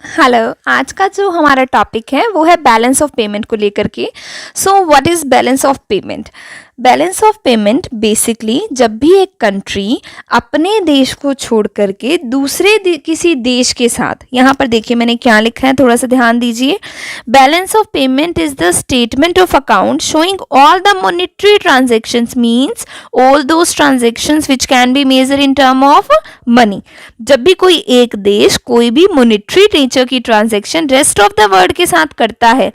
Hello. आज का जो हमारा टॉपिक है वो है बैलेंस ऑफ पेमेंट को लेकर के। So what is balance of payment? Balance of payment basically जब भी एक कंट्री अपने देश को छोड़ करके दूसरे किसी देश के साथ, यहाँ पर देखिए मैंने क्या लिखा है, थोड़ा सा ध्यान दीजिए। Balance of payment is the statement of account showing all the monetary transactions, means all those transactions which can be measure in term of money. जब भी कोई एक देश कोई भी मॉनेटरी नेचर की transaction rest of the world के साथ करता है,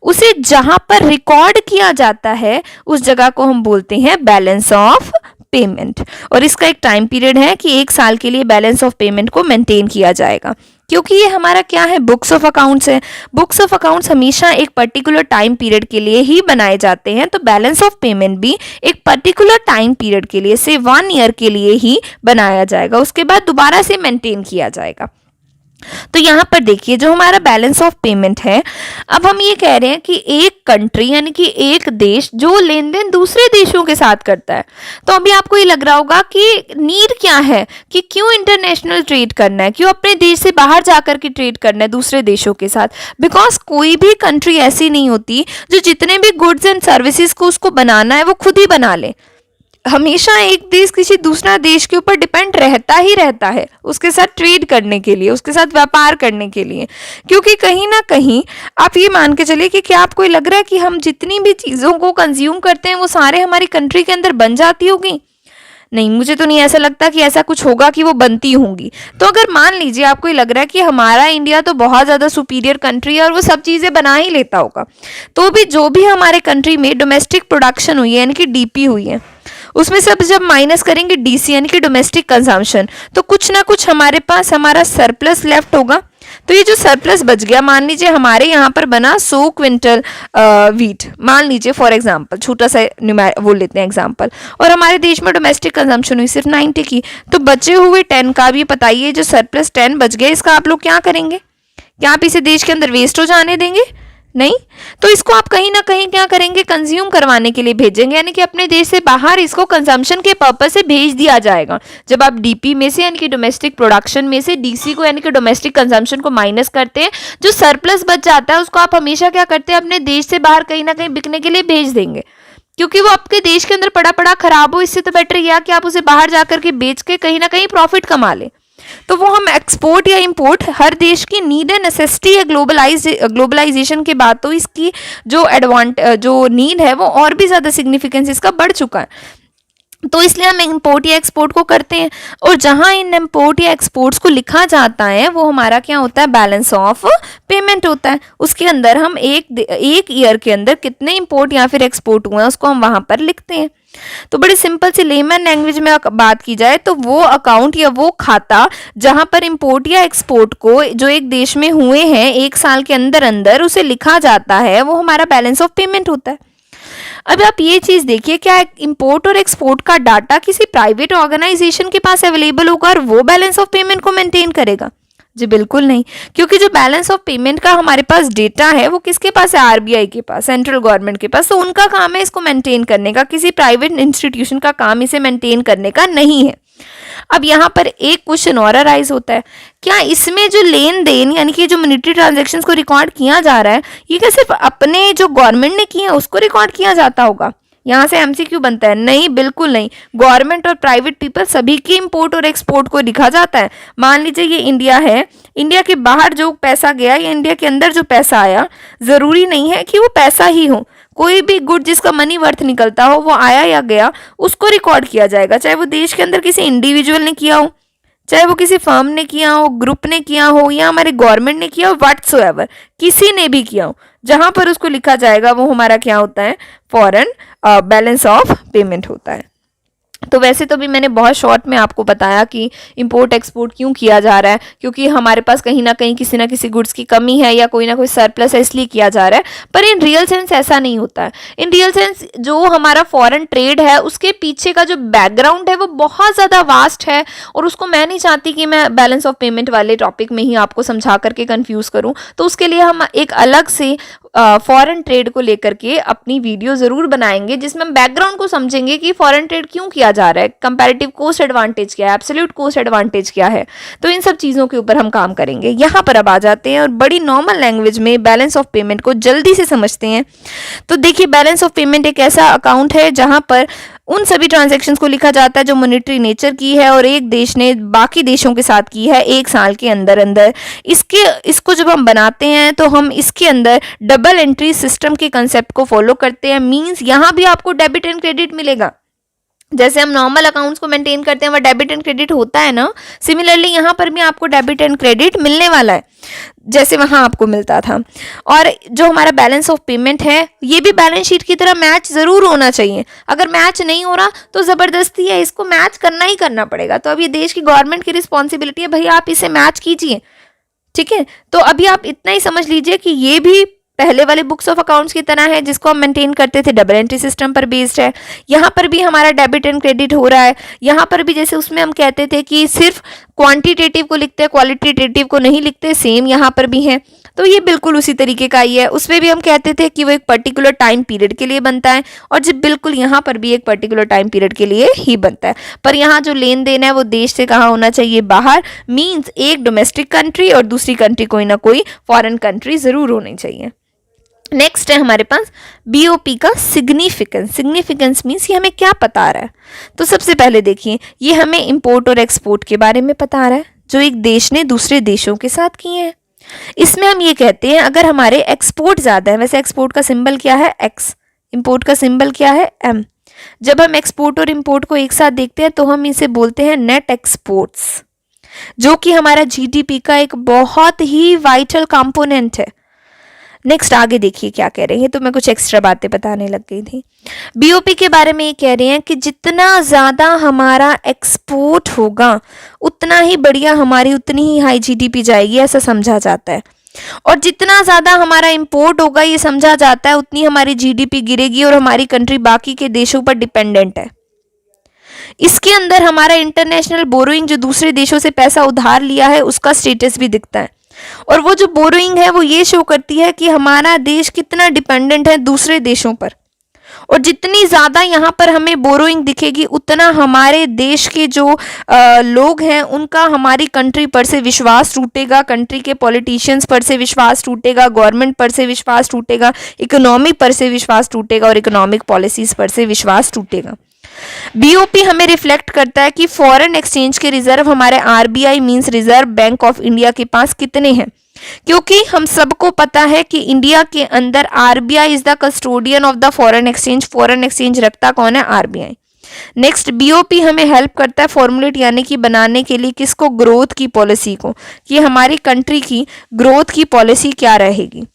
उसे जहां पर रिकॉर्ड किया जाता है उस जगह को हम बोलते हैं बैलेंस ऑफ पेमेंट। और इसका एक टाइम पीरियड है कि 1 साल के लिए बैलेंस ऑफ पेमेंट को मेंटेन किया जाएगा, क्योंकि ये हमारा क्या है, बुक्स ऑफ अकाउंट्स है। बुक्स ऑफ अकाउंट्स हमेशा एक पर्टिकुलर टाइम पीरियड के लिए ही बनाए जाते हैं, तो बैलेंस ऑफ पेमेंट भी एक पर्टिकुलर टाइम पीरियड के लिए, से 1 ईयर के लिए ही बनाया जाएगा, उसके बाद दोबारा से मेंटेन किया जाएगा। तो यहाँ पर देखिए जो हमारा बैलेंस ऑफ पेमेंट है, अब हम ये कह रहे हैं कि एक कंट्री यानी कि एक देश जो लेन देन दूसरे देशों के साथ करता है, तो अभी आपको ये लग रहा होगा कि नीड क्या है, कि क्यों इंटरनेशनल ट्रेड करना है, क्यों अपने देश से बाहर जाकर के ट्रेड करना है दूसरे देशों के साथ। बिकॉज कोई भी कंट्री ऐसी नहीं होती जो जितने भी गुड्स एंड सर्विसेज को उसको बनाना है वो खुद ही बना ले। हमेशा एक देश किसी दूसरा देश के ऊपर डिपेंड रहता ही रहता है उसके साथ ट्रेड करने के लिए, उसके साथ व्यापार करने के लिए। क्योंकि कहीं ना कहीं आप ये मान के चलिए कि क्या आपको लग रहा है कि हम जितनी भी चीज़ों को कंज्यूम करते हैं वो सारे हमारी कंट्री के अंदर बन जाती होगी? नहीं, मुझे तो नहीं ऐसा लगता कि ऐसा कुछ होगा कि वो बनती होंगी। तो अगर मान लीजिए आपको ये लग रहा है कि हमारा इंडिया तो बहुत ज़्यादा सुपीरियर कंट्री है और वो सब चीज़ें बना ही लेता होगा, तो भी जो भी हमारे कंट्री में डोमेस्टिक प्रोडक्शन हुई है यानी कि डीपी हुई है, उसमें से अब जब माइनस करेंगे डीसी यानी कि डोमेस्टिक कंजम्पशन, तो कुछ ना कुछ हमारे पास हमारा सरप्लस लेफ्ट होगा। तो ये जो सरप्लस बच गया, मान लीजिए हमारे यहाँ पर बना 100 क्विंटल वीट, मान लीजिए फॉर एग्जांपल, छोटा सा वो लेते हैं एग्जांपल, और हमारे देश में डोमेस्टिक कंजम्पशन हुई सिर्फ 90 की, तो बचे हुए 10 का भी बताइए, जो सरप्लस 10 बच गया इसका आप लोग क्या करेंगे? क्या आप इसे देश के अंदर वेस्ट हो जाने देंगे? नहीं। तो इसको आप कहीं ना कहीं क्या करेंगे, कंज्यूम करवाने के लिए भेजेंगे, यानी कि अपने देश से बाहर इसको कंजम्पशन के पर्पज से भेज दिया जाएगा। जब आप डीपी में से यानी कि डोमेस्टिक प्रोडक्शन में से डीसी को यानी कि डोमेस्टिक कंजम्पशन को माइनस करते हैं, जो सरप्लस बच जाता है उसको आप हमेशा क्या करते हैं, अपने देश से बाहर कहीं ना कहीं बिकने के लिए भेज देंगे, क्योंकि वो आपके देश के अंदर पड़ा पड़ा खराब हो। इससे तो बेटर यह कि आप उसे बाहर जाकर के बेच के कहीं ना कहीं प्रॉफिट कमा लें। तो वो हम एक्सपोर्ट या इंपोर्ट, हर देश की नीड है, नेसेसिटी है। ग्लोबलाइजेशन के बाद तो इसकी जो नीड है वो और भी ज़्यादा सिग्निफिकेंस इसका बढ़ चुका है, तो इसलिए हम इंपोर्ट या एक्सपोर्ट को करते हैं। और जहां इन इंपोर्ट या एक्सपोर्ट्स को लिखा जाता है वो हमारा क्या होता है, बैलेंस ऑफ पेमेंट होता है। उसके अंदर हम एक ईयर के अंदर कितने इंपोर्ट या फिर एक्सपोर्ट हुए हैं उसको हम वहां पर लिखते हैं। तो बड़े सिंपल से लेमन लैंग्वेज में बात की जाए तो वो अकाउंट या वो खाता जहां पर इंपोर्ट या एक्सपोर्ट को जो एक देश में हुए हैं 1 साल के अंदर अंदर उसे लिखा जाता है, वो हमारा बैलेंस ऑफ पेमेंट होता है। अब आप ये चीज देखिए, क्या इंपोर्ट और एक्सपोर्ट का डाटा किसी प्राइवेट ऑर्गेनाइजेशन के पास अवेलेबल होगा और वो बैलेंस ऑफ पेमेंट को मेंटेन करेगा? जी बिल्कुल नहीं, क्योंकि जो बैलेंस ऑफ पेमेंट का हमारे पास डेटा है वो किसके पास है, आरबीआई के पास, सेंट्रल गवर्नमेंट के पास। तो उनका काम है इसको मेंटेन करने का, किसी प्राइवेट इंस्टीट्यूशन का काम इसे मेंटेन करने का नहीं है। अब यहाँ पर एक क्वेश्चन और अराइज होता है, क्या इसमें जो लेन देन यानी कि जो मॉनेटरी ट्रांजैक्शंस को रिकॉर्ड किया जा रहा है, ये क्या सिर्फ अपने जो गवर्नमेंट ने किया उसको रिकॉर्ड किया जाता होगा? यहाँ से एमसीक्यू बनता है, नहीं बिल्कुल नहीं। गवर्नमेंट और प्राइवेट पीपल सभी की इंपोर्ट और एक्सपोर्ट को लिखा जाता है। मान लीजिए ये इंडिया है, इंडिया के बाहर जो पैसा गया या इंडिया के अंदर जो पैसा आया, जरूरी नहीं है कि वो पैसा ही हो। कोई भी गुड जिसका मनी वर्थ निकलता हो, वो आया या गया, उसको रिकॉर्ड किया जाएगा, चाहे वो देश के अंदर किसी इंडिविजुअल ने किया हो, चाहे वो किसी फर्म ने किया हो, ग्रुप ने किया हो, या हमारे गवर्नमेंट ने किया हो, व्हाटसोएवर किसी ने भी किया हो, जहां पर उसको लिखा जाएगा वो हमारा क्या होता है, फॉरेन बैलेंस ऑफ पेमेंट होता है। तो वैसे तो भी मैंने बहुत शॉर्ट में आपको बताया कि इंपोर्ट एक्सपोर्ट क्यों किया जा रहा है, क्योंकि हमारे पास कहीं ना कहीं किसी ना किसी गुड्स की कमी है या कोई ना कोई सरप्लस है, इसलिए किया जा रहा है। पर इन रियल सेंस ऐसा नहीं होता है। इन रियल सेंस जो हमारा फॉरेन ट्रेड है उसके पीछे का जो बैकग्राउंड है वो बहुत ज़्यादा वास्ट है, और उसको मैं नहीं चाहती कि मैं बैलेंस ऑफ पेमेंट वाले टॉपिक में ही आपको समझा करके कन्फ्यूज़ करूँ। तो उसके लिए हम एक अलग से फॉरेन ट्रेड को लेकर के अपनी वीडियो ज़रूर बनाएंगे, जिसमें हम बैकग्राउंड को समझेंगे कि फॉरेन ट्रेड क्यों किया जा रहा है, कंपैरेटिव कॉस्ट एडवांटेज क्या है, एब्सोल्यूट कॉस्ट एडवांटेज क्या है। तो इन सब चीज़ों के ऊपर हम काम करेंगे। यहाँ पर अब आ जाते हैं और बड़ी नॉर्मल लैंग्वेज में बैलेंस ऑफ पेमेंट को जल्दी से समझते हैं। तो देखिए, बैलेंस ऑफ पेमेंट एक ऐसा अकाउंट है जहाँ पर उन सभी ट्रांजैक्शंस को लिखा जाता है जो मॉनेटरी नेचर की है और एक देश ने बाकी देशों के साथ की है एक साल के अंदर अंदर। इसको जब हम बनाते हैं तो हम इसके अंदर डबल एंट्री सिस्टम के कंसेप्ट को फॉलो करते हैं। मींस यहाँ भी आपको डेबिट एंड क्रेडिट मिलेगा। जैसे हम नॉर्मल अकाउंट्स को मेंटेन करते हैं वह डेबिट एंड क्रेडिट होता है ना, सिमिलरली यहाँ पर भी आपको डेबिट एंड क्रेडिट मिलने वाला है जैसे वहाँ आपको मिलता था। और जो हमारा बैलेंस ऑफ पेमेंट है ये भी बैलेंस शीट की तरह मैच ज़रूर होना चाहिए। अगर मैच नहीं हो रहा तो ज़बरदस्ती है, इसको मैच करना ही करना पड़ेगा। तो अब ये देश की गवर्नमेंट की रिस्पॉन्सिबिलिटी है, भैया आप इसे मैच कीजिए, ठीक है। तो अभी आप इतना ही समझ लीजिए कि ये भी पहले वाले बुक्स ऑफ अकाउंट्स की तरह है जिसको हम मेंटेन करते थे, डबल एंट्री सिस्टम पर बेस्ड है। यहाँ पर भी हमारा डेबिट एंड क्रेडिट हो रहा है। यहाँ पर भी जैसे उसमें हम कहते थे कि सिर्फ क्वांटिटेटिव को लिखते हैं, क्वालिटेटिव को नहीं लिखते, सेम यहाँ पर भी है। तो ये बिल्कुल उसी तरीके का ही है। उसमें भी हम कहते थे कि वो एक पर्टिकुलर टाइम पीरियड के लिए बनता है और जब बिल्कुल यहाँ पर भी एक पर्टिकुलर टाइम पीरियड के लिए ही बनता है। पर यहाँ जो लेन देन है वो देश से कहाँ होना चाहिए, बाहर। मीन्स एक डोमेस्टिक कंट्री और दूसरी कंट्री कोई ना कोई फॉरेन कंट्री ज़रूर होनी चाहिए। नेक्स्ट है हमारे पास बीओपी का सिग्निफिकेंस। सिग्निफिकेंस मीन्स ये हमें क्या बता रहा है। तो सबसे पहले देखिए, ये हमें इंपोर्ट और एक्सपोर्ट के बारे में बता रहा है जो एक देश ने दूसरे देशों के साथ किए हैं। इसमें हम ये कहते हैं अगर हमारे एक्सपोर्ट ज़्यादा है, वैसे एक्सपोर्ट का सिंबल क्या है, एक्स, इंपोर्ट का सिंबल क्या है, एम। जब हम एक्सपोर्ट और इंपोर्ट को एक साथ देखते हैं तो हम इसे बोलते हैं नेट एक्सपोर्ट्स, जो कि हमारा जीडीपी का एक बहुत ही वाइटल कंपोनेंट है। नेक्स्ट आगे देखिए क्या कह रहे हैं, तो मैं कुछ एक्स्ट्रा बातें बताने लग गई थी। बीओपी के बारे में ये कह रहे हैं कि जितना ज़्यादा हमारा एक्सपोर्ट होगा उतना ही बढ़िया हमारी उतनी ही हाई जीडीपी जाएगी, ऐसा समझा जाता है। और जितना ज़्यादा हमारा इंपोर्ट होगा ये समझा जाता है उतनी हमारी जीडीपी गिरेगी और हमारी कंट्री बाकी के देशों पर डिपेंडेंट है। इसके अंदर हमारा इंटरनेशनल बोरोइंग, जो दूसरे देशों से पैसा उधार लिया है, उसका स्टेटस भी दिखता है। और वो जो बोरोइंग है वो ये शो करती है कि हमारा देश कितना डिपेंडेंट है दूसरे देशों पर। और जितनी ज़्यादा यहाँ पर हमें बोरोइंग दिखेगी उतना हमारे देश के जो लोग हैं उनका हमारी कंट्री पर से विश्वास टूटेगा, कंट्री के पॉलिटिशियंस पर से विश्वास टूटेगा, गवर्नमेंट पर से विश्वास टूटेगा, इकोनॉमी पर से विश्वास टूटेगा और इकोनॉमिक पॉलिसीज़ पर से विश्वास टूटेगा। बीओपी हमें रिफ्लेक्ट करता है कि फॉरेन एक्सचेंज के रिजर्व हमारे RBI means reserve bank of India के पास कितने हैं, क्योंकि हम सबको पता है कि इंडिया के अंदर RBI is the custodian of the foreign exchange. Foreign exchange रखता कौन है, आरबीआई। नेक्स्ट, बीओपी हमें हेल्प करता है फॉर्मुलेट यानी कि बनाने के लिए, किसको, ग्रोथ की पॉलिसी को, कि हमारी कंट्री की ग्रोथ की पॉलिसी क्या रहेगी।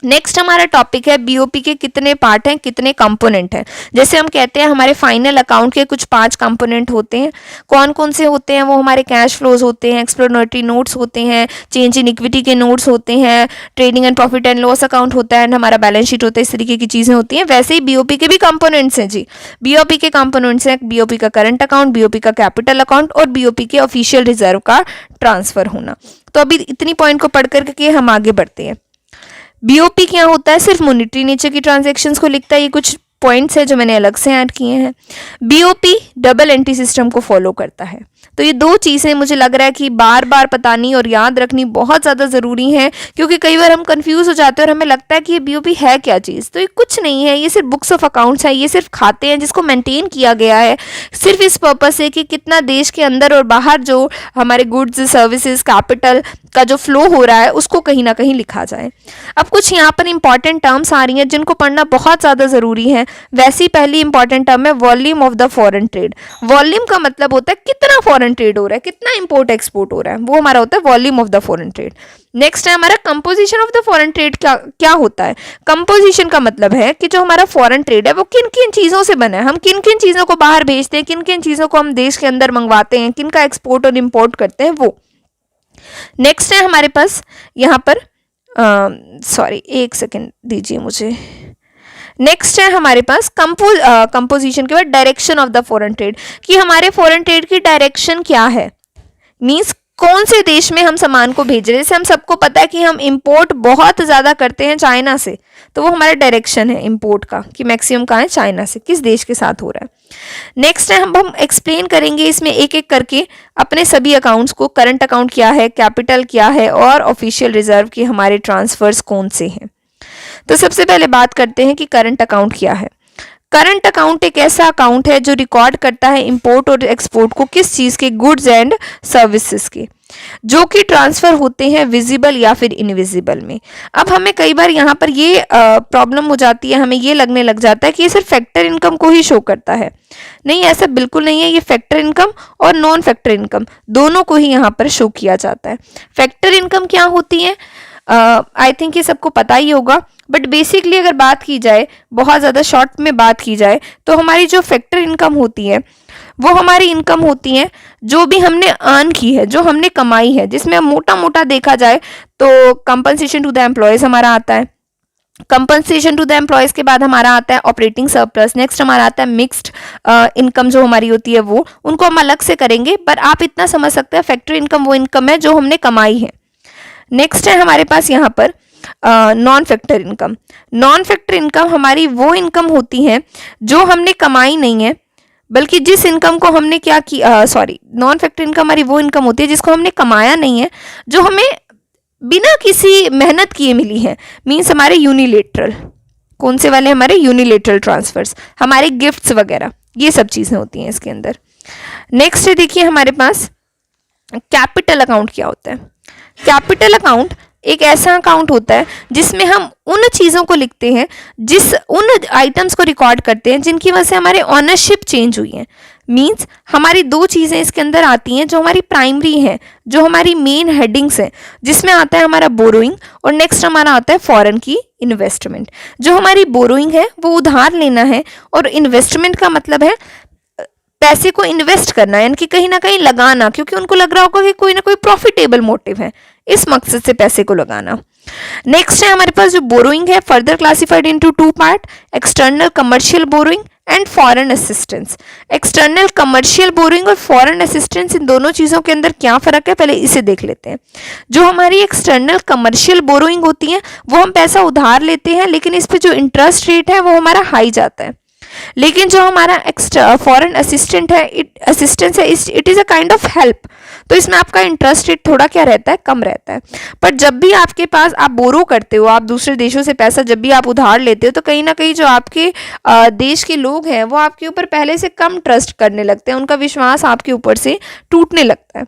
नेक्स्ट हमारा टॉपिक है बीओपी के कितने पार्ट हैं, कितने कंपोनेंट हैं। जैसे हम कहते हैं हमारे फाइनल अकाउंट के कुछ 5 कंपोनेंट होते हैं। कौन कौन से होते हैं वो हमारे कैश फ्लोज होते हैं, एक्सप्लोरेटरी नोट्स होते हैं, चेंज इन इक्विटी के नोट्स होते हैं, trading and profit and loss account होता है, एंड हमारा बैलेंस शीट होता है। इस तरीके की चीज़ें होती हैं। वैसे ही बीओपी के भी कंपोनेंट्स हैं जी। बीओपी के कंपोनेंट्स हैं बीओपी का करंट अकाउंट, बीओपी का कैपिटल अकाउंट और बीओपी के ऑफिशियल रिजर्व का ट्रांसफर होना। तो अभी इतनी पॉइंट को पढ़ करके हम आगे बढ़ते हैं। बीओपी क्या होता है, सिर्फ मॉनेटरी नेचर की ट्रांजैक्शंस को लिखता है। ये कुछ पॉइंट्स है जो मैंने अलग से ऐड किए हैं। बीओपी डबल एंट्री सिस्टम को फॉलो करता है। तो ये 2 चीज़ें मुझे लग रहा है कि बार बार बतानी और याद रखनी बहुत ज़्यादा ज़रूरी है, क्योंकि कई बार हम कंफ्यूज हो जाते हैं और हमें लगता है कि ये बीओपी है क्या चीज़। तो ये कुछ नहीं है, ये सिर्फ बुक्स ऑफ अकाउंट्स है। ये सिर्फ खाते हैं जिसको मेंटेन किया गया है सिर्फ इस पर्पस से कि कितना देश के अंदर और बाहर जो हमारे गुड्स, सर्विसेज, कैपिटल का जो फ्लो हो रहा है उसको कहीं ना कहीं लिखा जाए। अब कुछ यहाँ पर इंपॉर्टेंट टर्म्स आ रही हैं जिनको पढ़ना बहुत ज़्यादा ज़रूरी है। वैसी पहली इंपॉर्टेंट टर्म है volume of the foreign trade. Volume का मतलब होता है कितना फॉरेन ट्रेड हो रहा है, कितना इंपोर्ट एक्सपोर्ट हो रहा है, वो हमारा होता है volume of the foreign trade. Next है हमारा composition of the foreign trade. क्या होता है कंपोजिशन का मतलब है कि जो हमारा फॉरेन ट्रेड है वो किन किन चीज़ों से बना है, हम किन किन चीज़ों को बाहर भेजते हैं, किन किन चीज़ों को हम देश के अंदर मंगवाते हैं, किन का एक्सपोर्ट और इम्पोर्ट करते हैं वो। नेक्स्ट है हमारे पास यहाँ पर एक सेकेंड दीजिए मुझे। नेक्स्ट है हमारे पास कंपोजिशन के बाद direction of the foreign trade, कि हमारे फॉरेन ट्रेड की डायरेक्शन क्या है, मींस कौन से देश में हम सामान को भेज रहे हैं। जैसे हम सबको पता है कि हम इंपोर्ट बहुत ज़्यादा करते हैं चाइना से, तो वो हमारा डायरेक्शन है इंपोर्ट का कि मैक्सिमम कहाँ है, चाइना से, किस देश के साथ हो रहा है। नेक्स्ट है हम एक्सप्लेन करेंगे इसमें एक एक करके अपने सभी अकाउंट्स को, करंट अकाउंट क्या है, कैपिटल क्या है और ऑफिशियल रिजर्व के हमारे ट्रांसफर्स कौन से हैं। तो सबसे पहले बात करते हैं कि करंट अकाउंट क्या है। करंट अकाउंट एक ऐसा अकाउंट है जो रिकॉर्ड करता है इंपोर्ट और एक्सपोर्ट को, किस चीज़ के, गुड्स एंड सर्विसेज के, जो कि ट्रांसफर होते हैं विजिबल या फिर इनविजिबल में। अब हमें कई बार यहाँ पर ये प्रॉब्लम हो जाती है, हमें ये लगने लग जाता है कि ये सिर्फ फैक्टर इनकम को ही शो करता है। नहीं, ऐसा बिल्कुल नहीं है। ये फैक्टर इनकम और नॉन फैक्टर इनकम दोनों को ही यहाँ पर शो किया जाता है। फैक्टर इनकम क्या होती है, आई थिंक ये सबको पता ही होगा, बट बेसिकली अगर बात की जाए, बहुत ज़्यादा शॉर्ट में बात की जाए, तो हमारी जो फैक्टर इनकम होती है वो हमारी इनकम होती है जो भी हमने अर्न की है, जो हमने कमाई है, जिसमें मोटा मोटा देखा जाए तो कंपनसेशन टू द एम्प्लॉयज़ हमारा आता है। कंपनसेशन टू द एम्प्लॉयज़ के बाद हमारा आता है ऑपरेटिंग सरप्लस। नेक्स्ट हमारा आता है मिक्स्ड इनकम जो हमारी होती है वो, उनको हम अलग से करेंगे, पर आप इतना समझ सकते हैं फैक्टर इनकम वो इनकम है जो हमने कमाई है। नेक्स्ट है हमारे पास यहाँ पर non factor income. Non factor income हमारी वो इनकम होती है जो हमने कमाई नहीं है, बल्कि जिस इनकम को हमने क्या की, नॉन फैक्टर इनकम हमारी वो इनकम होती है जिसको हमने कमाया नहीं है, जो हमें बिना किसी मेहनत किए मिली है। मीन्स हमारे यूनिलेटरल, कौन से वाले, हमारे यूनिलेटरल ट्रांसफर्स, हमारे गिफ्ट्स वगैरह, ये सब चीज़ें होती हैं इसके अंदर। नेक्स्ट है देखिए हमारे पास कैपिटल अकाउंट क्या होता है। कैपिटल अकाउंट एक ऐसा अकाउंट होता है जिसमें हम उन चीज़ों को लिखते हैं, उन आइटम्स को रिकॉर्ड करते हैं जिनकी वजह से हमारे ऑनरशिप चेंज हुई है। मींस हमारी दो चीज़ें इसके अंदर आती हैं जो हमारी प्राइमरी हैं, जो हमारी मेन हेडिंग्स हैं, जिसमें आता है हमारा बोरोइंग और नेक्स्ट हमारा आता है फॉरेन की इन्वेस्टमेंट। जो हमारी बोरोइंग है वो उधार लेना है और इन्वेस्टमेंट का मतलब है पैसे को इन्वेस्ट करना, यानी कि कहीं ना कहीं लगाना, क्योंकि उनको लग रहा होगा कि कोई ना कोई प्रॉफिटेबल मोटिव है, इस मकसद से पैसे को लगाना। नेक्स्ट है हमारे पास जो बोरोइंग है, further classified into two part, external commercial borrowing and foreign assistance. External commercial borrowing और फॉरेन असिस्टेंस, इन दोनों चीज़ों के अंदर क्या फ़र्क है, पहले इसे देख लेते हैं। जो हमारी एक्सटर्नल कमर्शियल बोरोइंग होती है वो हम पैसा उधार लेते हैं, लेकिन इस पर जो इंटरेस्ट रेट है वो हमारा हाई जाता है। लेकिन जो हमारा फॉरेन असिस्टेंस है, it is a kind of help, तो इसमें आपका इंटरेस्ट रेट थोड़ा क्या रहता है, कम रहता है। पर जब भी आपके पास आप बोरो करते हो, आप दूसरे देशों से पैसा जब भी आप उधार लेते हो, तो कहीं ना कहीं जो आपके देश के लोग हैं वो आपके ऊपर पहले से कम ट्रस्ट करने लगते हैं, उनका विश्वास आपके ऊपर से टूटने लगता है।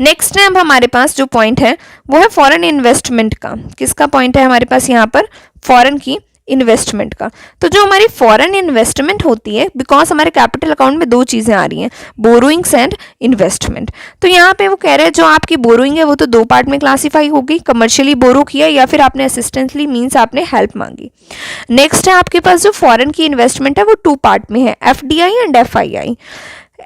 नेक्स्ट है अब हमारे पास जो पॉइंट है वो है फॉरेन इन्वेस्टमेंट का। किसका पॉइंट है हमारे पास यहाँ पर, फॉरेन की इन्वेस्टमेंट का। तो जो हमारी फॉरेन इन्वेस्टमेंट होती है, बिकॉज हमारे कैपिटल अकाउंट में दो चीज़ें आ रही हैं, बोरोइंग्स एंड इन्वेस्टमेंट। तो यहाँ पे वो कह रहे हैं जो आपकी बोरोइंग है वो तो दो पार्ट में क्लासीफाई होगी, कमर्शियली बोरो किया या फिर आपने असिस्टेंसली मीन्स आपने हेल्प मांगी। नेक्स्ट है आपके पास जो फॉरेन की इन्वेस्टमेंट है वो टू पार्ट में है, FDI एंड FII।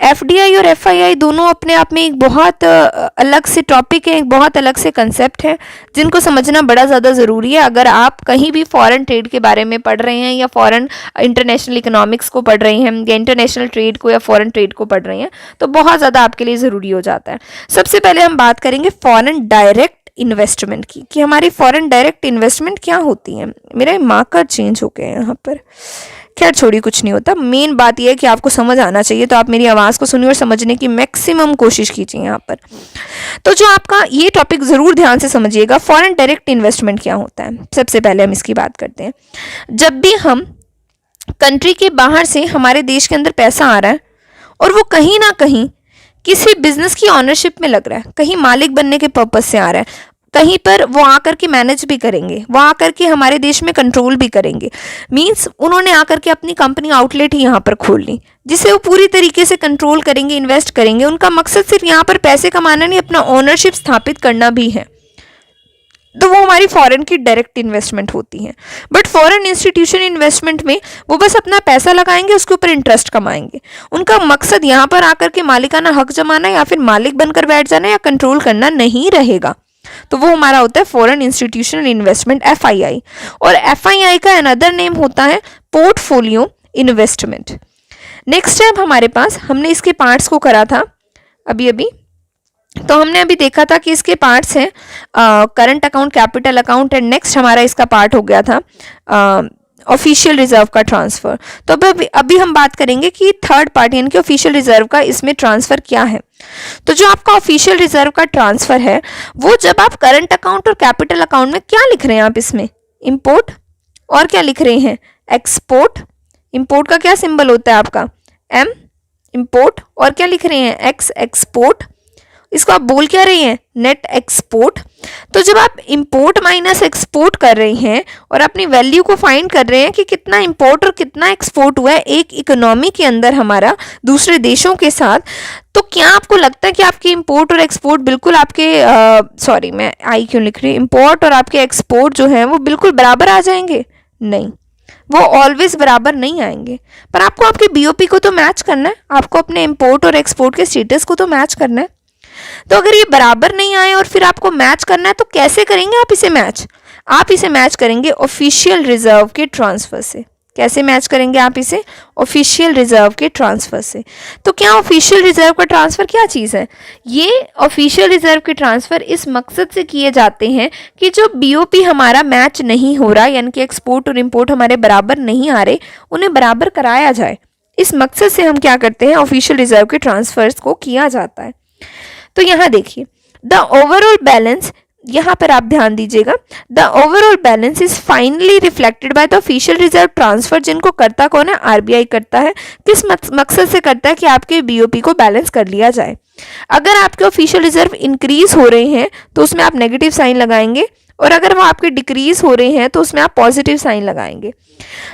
FDI और FII दोनों अपने आप में एक बहुत अलग से टॉपिक है, एक बहुत अलग से कंसेप्ट है, जिनको समझना बड़ा ज़्यादा ज़रूरी है। अगर आप कहीं भी फॉरेन ट्रेड के बारे में पढ़ रहे हैं या फॉरेन इंटरनेशनल इकोनॉमिक्स को पढ़ रहे हैं या इंटरनेशनल ट्रेड को या फॉरेन ट्रेड को पढ़ रहे हैं, तो बहुत ज़्यादा आपके लिए ज़रूरी हो जाता है। सबसे पहले हम बात करेंगे फॉरेन डायरेक्ट इन्वेस्टमेंट की, कि हमारी फॉरेन डायरेक्ट इन्वेस्टमेंट क्या होती है। मेरा मार्कर चेंज हो गया है यहाँ पर, खैर छोड़िए, कुछ नहीं होता। मेन बात यह है कि आपको समझ आना चाहिए, तो आप मेरी आवाज़ को सुनिए और समझने की मैक्सिमम कोशिश कीजिए यहाँ पर। तो जो आपका ये टॉपिक ज़रूर ध्यान से समझिएगा, फॉरेन डायरेक्ट इन्वेस्टमेंट क्या होता है। सबसे पहले हम इसकी बात करते हैं। जब भी हम कंट्री के बाहर से हमारे देश के अंदर पैसा आ रहा है और वो कहीं ना कहीं किसी बिजनेस की ऑनरशिप में लग रहा है, कहीं मालिक बनने के पर्पज से आ रहा है, कहीं पर वो आकर के मैनेज भी करेंगे, वो आकर के हमारे देश में कंट्रोल भी करेंगे। मींस उन्होंने आकर के अपनी कंपनी आउटलेट ही यहाँ पर खोल ली, जिसे वो पूरी तरीके से कंट्रोल करेंगे, इन्वेस्ट करेंगे। उनका मकसद सिर्फ यहाँ पर पैसे कमाना नहीं, अपना ओनरशिप स्थापित करना भी है। तो वो हमारी फॉरेन की डायरेक्ट इन्वेस्टमेंट होती है। बट फॉरेन इंस्टीट्यूशन इन्वेस्टमेंट में वो बस अपना पैसा लगाएंगे, उसके ऊपर इंटरेस्ट कमाएंगे। उनका मकसद यहाँ पर आकर के मालिकाना हक जमाना या फिर मालिक बनकर बैठ जाना या कंट्रोल करना नहीं रहेगा। तो वो हमारा होता है फॉरेन इंस्टीट्यूशनल इन्वेस्टमेंट, FII। और FII का अनदर नेम होता है पोर्टफोलियो इन्वेस्टमेंट। नेक्स्ट है अब हमारे पास, हमने इसके पार्ट्स को करा था अभी अभी, तो हमने अभी देखा था कि इसके पार्ट्स हैं current account, capital account and next हमारा इसका पार्ट हो गया था ऑफिशियल रिजर्व का ट्रांसफर। तो अभी हम बात करेंगे कि थर्ड पार्ट यानी कि ऑफिशियल रिजर्व का इसमें ट्रांसफर क्या है। तो जो आपका ऑफिशियल रिजर्व का ट्रांसफर है वो जब आप करंट अकाउंट और कैपिटल अकाउंट में क्या लिख रहे हैं, आप इसमें इंपोर्ट और क्या लिख रहे हैं, एक्सपोर्ट। इंपोर्ट का क्या सिंबल होता है आपका, एम, इंपोर्ट, और क्या लिख रहे हैं, एक्स, एक्सपोर्ट। इसको आप बोल क्या रहे हैं, नेट एक्सपोर्ट। तो जब आप इंपोर्ट माइनस एक्सपोर्ट कर रहे हैं और अपनी वैल्यू को फाइंड कर रहे हैं कि कितना इंपोर्ट और कितना एक्सपोर्ट हुआ है एक इकोनॉमी के अंदर हमारा दूसरे देशों के साथ, तो क्या आपको लगता है कि आपके इंपोर्ट और एक्सपोर्ट बिल्कुल आपके सॉरी मैं आई क्यों लिख रही हूँ, इंपोर्ट और आपके एक्सपोर्ट जो है वो बिल्कुल बराबर आ जाएंगे? नहीं, वो ऑलवेज बराबर नहीं आएंगे। पर आपको आपके बीओपी को तो मैच करना है, आपको अपने इंपोर्ट और एक्सपोर्ट के स्टेटस को तो मैच करना है। तो अगर ये बराबर नहीं आए और फिर आपको मैच करना है तो कैसे करेंगे आप इसे मैच? आप इसे मैच करेंगे ऑफिशियल रिजर्व के ट्रांसफर से। कैसे मैच करेंगे आप इसे? ऑफिशियल रिजर्व के ट्रांसफर से। तो क्या ऑफिशियल रिजर्व का ट्रांसफर क्या चीज़ है? ये ऑफिशियल रिजर्व के ट्रांसफर इस मकसद से किए जाते हैं कि जो बीओपी हमारा मैच नहीं हो रहा, यानी कि एक्सपोर्ट और इंपोर्ट हमारे बराबर नहीं आ रहे, उन्हें बराबर कराया जाए। इस मकसद से हम क्या करते हैं, ऑफिशियल रिजर्व के ट्रांसफर्स को किया जाता है। तो यहाँ देखिए द ओवरऑल बैलेंस, यहाँ पर आप ध्यान दीजिएगा, the overall balance is finally reflected by the official reserve transfer, जिनको करता कौन है, आरबीआई करता है। किस मकसद से करता है? कि आपके बीओपी को बैलेंस कर लिया जाए। अगर आपके ऑफिशियल रिजर्व इंक्रीज हो रहे हैं तो उसमें आप नेगेटिव साइन लगाएंगे, और अगर वो आपके डिक्रीज हो रहे हैं तो उसमें आप पॉजिटिव साइन लगाएंगे।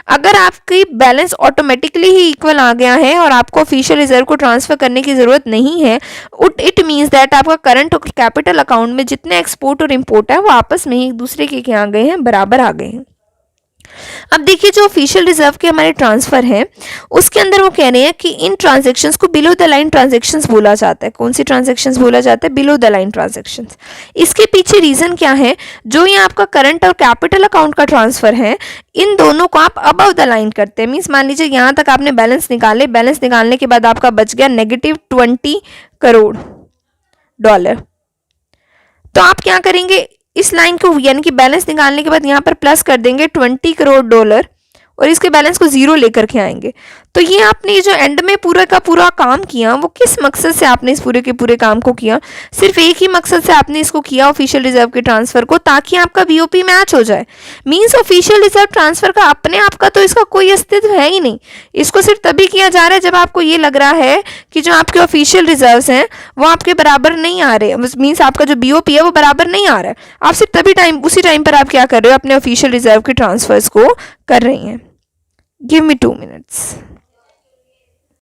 अगर आपकी बैलेंस ऑटोमेटिकली ही इक्वल आ गया है और आपको ऑफिशियल रिजर्व को ट्रांसफर करने की जरूरत नहीं है, इट मीन्स दैट आपका करंट और कैपिटल अकाउंट में जितने एक्सपोर्ट और इंपोर्ट है वो आपस में ही एक दूसरे के क्या आ गए हैं, बराबर आ गए हैं। अब देखिए जो ऑफिशियल रिजर्व के हमारे ट्रांसफर हैं उसके अंदर वो कह रहे हैं कि इन ट्रांजैक्शंस को बिलो द लाइन ट्रांजैक्शंस बोला जाता है। कौन सी ट्रांजैक्शंस बोला जाता है? Below the line transactions. इसके पीछे रीजन क्या है? जो ये आपका करंट और कैपिटल अकाउंट का ट्रांसफर है, इन दोनों को आप अबव द लाइन करते हैं। मीन्स मान लीजिए यहाँ तक आपने बैलेंस निकाले, बैलेंस निकालने के बाद आपका बच गया -20 करोड़ डॉलर। तो आप क्या करेंगे, इस लाइन को यानी कि बैलेंस निकालने के बाद यहाँ पर प्लस कर देंगे 20 करोड़ डॉलर और इसके बैलेंस को जीरो लेकर के आएंगे। तो ये आपने जो एंड में पूरा का पूरा काम किया वो किस मकसद से आपने इस पूरे के पूरे काम को किया? सिर्फ एक ही मकसद से आपने इसको किया, ऑफिशियल रिजर्व के ट्रांसफर को, ताकि आपका बीओपी मैच हो जाए। मींस ऑफिशियल रिजर्व ट्रांसफर का अपने आप का तो इसका कोई अस्तित्व है ही नहीं। इसको सिर्फ तभी किया जा रहा है जब आपको ये लग रहा है कि जो आपके ऑफिशियल रिजर्व हैं वो आपके बराबर नहीं आ रहे, मीन्स आपका जो बीओपी है वो बराबर नहीं आ रहा है। आप सिर्फ तभी उसी टाइम पर आप क्या कर रहे हो, अपने ऑफिशियल रिजर्व के ट्रांसफर्स को कर रही हैं। Give me 2 minutes.